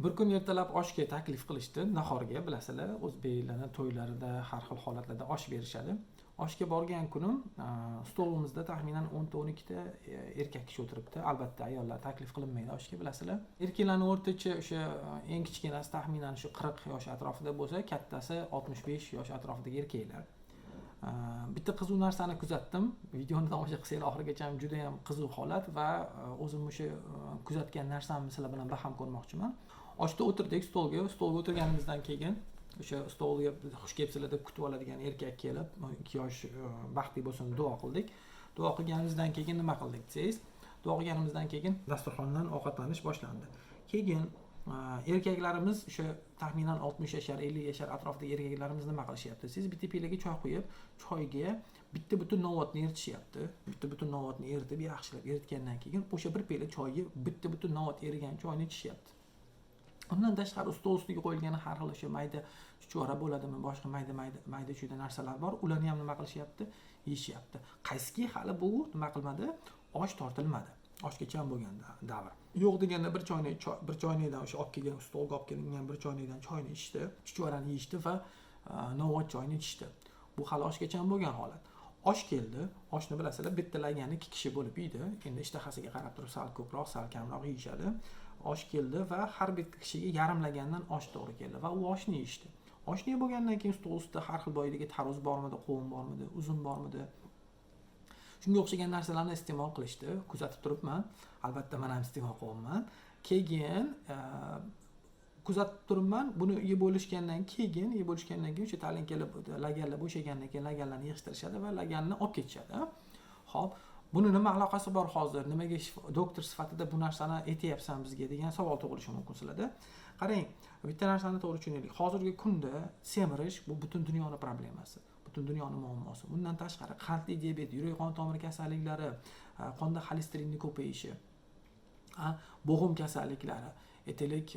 Bir kun ertalab oshga taklif qilishdi, nahorga, bilasizlar, o'zbeklarning to'ylarida har xil holatlarda osh berishadi. Oshga borgan kunim stolimizda taxminan 10 ta 12 ta erkak kishi o'tiribdi. Albatta ayollar taklif qilinmaydi oshga, bilasizlar. Erkaklarning o'rtacha o'sha eng kichkinasi taxminan shu 40 yosh atrofida bo'lsa, kattasi 65 yosh atrofidagi erkaklar. Bitta qiziq narsani kuzatdim. Videoni tomosha qilsanglar oxirigacha juda ham qiziq holat va o'zim o'sha kuzatgan narsamni sizlar bilan baham ko'rmoqchiman. Oshda o'tirdik stolga o'tirganimizdan keyin o'sha stolga xush kelibsizlar deb kutib oladigan erkak kelib, 2 yosh baxtli bo'lsin duo qildik. Duo qilganimizdan keyin nima qildik desangiz, duo qilganimizdan keyin dasturxondan ovqatlanish boshlandi. Keyin erkaklarimiz o'sha taxminan 60 yashar, 50 yashar atrofidagi erkaklarimiz nima qilishyapti? Siz bitta pilaga choy qo'yib, choyga bitta butun novotni eritishyapti. Bitta butun novotni eritib, yaxshilab eritgandan keyin o'sha bir pila choyga bitta butun novot erigan choyni ichishyapti. Undan tashqari stol ustiga qo'yilgan har xil o'sha mayda chuchvara bo'ladimi, boshqa mayda chuyda narsalar bor. Ularni ham nima qilishyapti? Yeyishyapti. Qaysiki hali bu nima qilmadi? Osh tortilmadi. Oshgacha bo'lgan davr. Yo'q deganda bir choynakdan o'sha olib kelgan stolga olib kelingan bir choynakdan choyni ichdi, chuchvarani yeyishdi va novot choyni ichdi. Bu hali oshgacha bo'lgan holat. Osh keldi. Oshni bilasizlar, bitta lagani 2 kishi bo'lib yeydi. Endi ishtahasiga qarab turib sal ko'proq, sal kamroq yeyishadi. Osh keldi va har bir kishiga yarim lagandan osh to'g'ri keldi va u oshni yeyishdi. Oshni yeb bo'lgandan keyin stol ustida har xil boyidagi tarvuz bormidi, qovun bormidi, uzum bormidi, shunga o'xshagan narsalarni iste'mol qilishdi. Kuzatib turibman. Albatta men ham iste'mol qilyapman. Keyin kuzatib turibman. Buni yeb bo'lishgandan keyin o'sha talin kelib laganlar bo'shagandan keyin laganlarni yig'ishtirishadi va laganni olib ketishadi. Xo'p, buni nima aloqasi bor hozir? Nimaga doktor sifatida bu narsani aytyapsan bizga degan savol tug'ilishi mumkin sizlarda. Qarang, bitta narsani to'g'ri tushunaylik. Hozirgi kunda semirish bu butun dunyoning problemasi. Butun dunyoning muammosi. Bundan tashqari qandli diabet, yurak qon tomir kasalliklari, qonda xolesterinning ko'payishi, bo'g'im kasalliklari, aytaylik,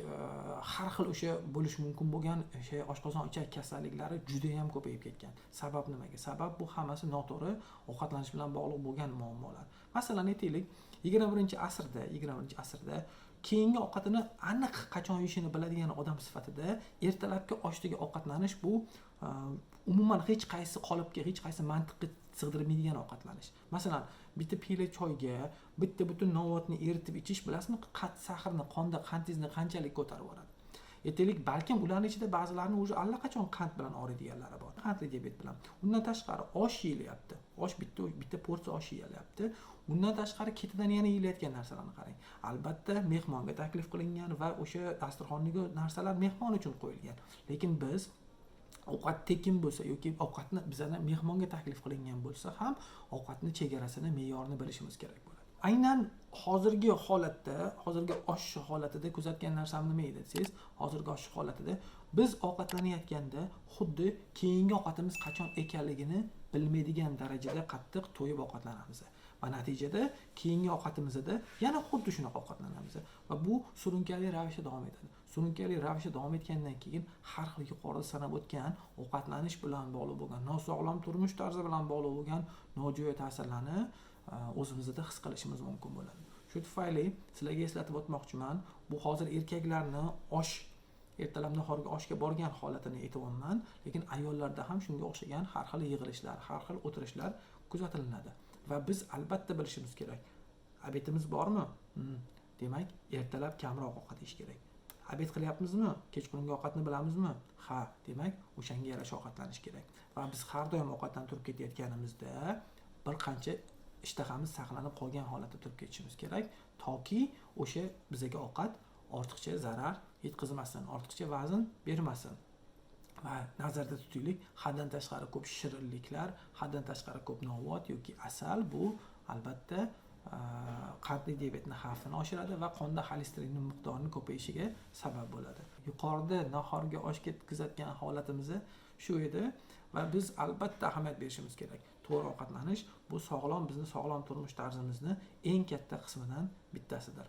har xil o'sha bo'lish mumkin bo'lgan o'sha oshqozon ichak kasalliklari juda ham ko'payib ketgan. Sabab nimaga? Sabab bu hammasi noto'g'ri ovqatlanish bilan bog'liq bo'lgan muammolar. Masalan, aytaylik, 21-asrda keyingi ovqatini aniq qachon yeyishini biladigan odam sifatida ertalabki oshdagi ovqatlanish bu umuman hech qaysi qolipga, hech qaysi mantiqqa sig'dirmaydigan ovqatlanish. Masalan, bitta pila choyga bitta butun novotni eritib ichish, bilasizmi, sahrni, qonda qandingizni qanchalik ko'tarib yuboradi. Aytaylik, balkim ularning ichida ba'zilarini o'zi allaqachon qand bilan og'riydiganlari bor. Qandli diabet bilan. Undan tashqari osh yeyilyapti. Osh bitta porsiya osh yeyilyapti. Undan tashqari ketidan yana yeyilayotgan narsalarni qarang. Albatta, mehmonga taklif qilingan va o'sha dasturxondagi narsalar mehmon uchun qo'yilgan. Lekin biz ovqat tekin bo'lsa yoki ovqatni bizlarga mehmonga taklif qilingan bo'lsa ham ovqatni chegarasini, me'yorini bilishimiz kerak bo'ladi. Aynan hozirgi holatda, hozirgi osh holatida kuzatgan narsam nima edi desangiz, hozirgi osh holatida biz ovqatlanayotganda xuddi keyingi ovqatimiz qachon ekanligini bilmaydigan darajada qattiq to'yib ovqatlanamiz. Va natijada keyingi ovqatimizda yana xuddi shunaqa ovqatlanamiz va bu surunkali ravishda davom etadi. Surunkali ravishda davom etgandan keyin har xil yuqorida sanab o'tgan ovqatlanish bilan bog'liq bo'lgan, nosog'lom turmush tarzi bilan bog'liq bo'lgan nojo'ya ta'sirlarni o'zimizda his qilishimiz mumkin bo'ladi. Shu tufayli sizlarga eslatib o'tmoqchiman, bu hozir erkaklarni ertalab nahorga oshga borgan holatini aytyapman, lekin ayollarda ham shunga o'xshagan har xil yig'ilishlar, har xil o'tirishlar kuzatilinadi. Va biz albatta bilishimiz kerak. Obedimiz bormi? Demak, ertalab kamroq ovqat yeyish kerak. Obed qilyapmizmi? Kechqurungi ovqatni bilamizmi? Ha, demak, o'shanga yarasha ovqatlanish kerak. Va biz har doim ovqatdan turib ketayotganimizda bir qancha ishtahamiz saqlanib qolgan holatda turib ketishimiz kerak, toki o'sha bizga ovqat ortiqcha zarar yetkazmasin, ortiqcha vazn bermasin. Va nazarda tutaylik, haddan tashqari ko'p shirinliklar, haddan tashqari ko'p novvot yoki asal bu albatta qandli diabetni xavfini oshiradi va qonda xolesterinning miqdorining ko'payishiga sabab bo'ladi. Yuqorida nahorga oshga kuzatgan holatimiz shu edi va biz albatta ahamiyat berishimiz kerak. To'g'ri ovqatlanish bu bizni sog'lom turmush tarzimizni eng katta qismidan bittasidir.